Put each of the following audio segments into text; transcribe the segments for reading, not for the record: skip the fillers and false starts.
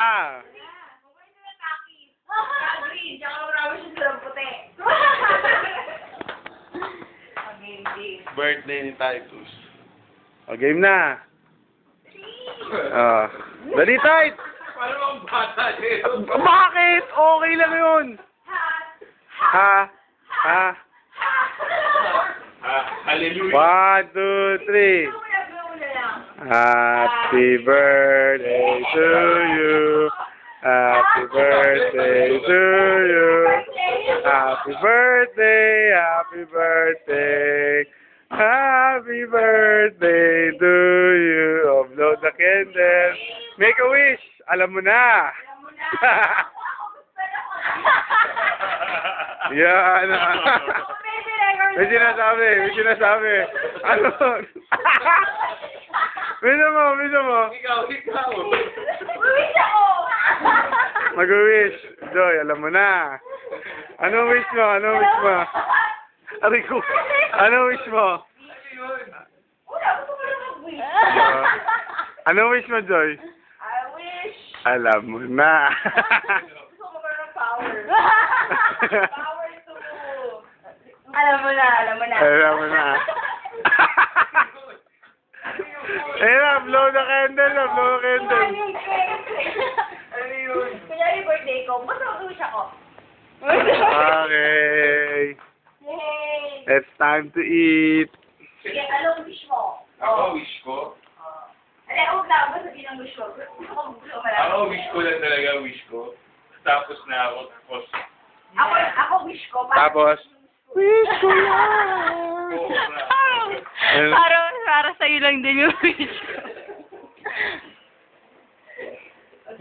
Ah. Green, tsaka marami siya sa puti. Game. Birthday ni Titus. O, game na. Dali, Tit! Paano ang bata dito? Bakit? Okay lang yun. Ha? Hallelujah. 1, 2, 3. Happy birthday to you. Happy birthday to you. Happy birthday, happy birthday. Happy birthday to you. Oh, blow the candle. Make a wish. Alam mo na. Yan. May sinasabi. Ano? Bisa mo. Ikaw. Uwis ako! Mag-wish. Joy, alam mo na. Anong wish mo? Aray ko. Anong wish mo? Wala, gusto ko lang mag-wish. Anong wish mo, Joy? I wish. Alam mo na. Gusto ko magkaroon ng power. Power to... Alam mo na. Alam mo na. Blow the candle. Ano yun? Kunyari birthday ko, basta mag-wish ako. Okay. Yay! It's time to eat. Sige, anong wish mo? Ako, wish ko. Huwag na, basta sabihin ang wish ko. Gusto ko malaki. Ako, wish ko lang talaga, wish ko. Tapos na ako, tapos... Ako wish ko. Tapos, wish ko lang. Para sa'yo lang din yung wish ko.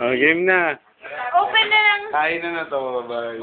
Game na. Open na lang. Kain na to. Bye.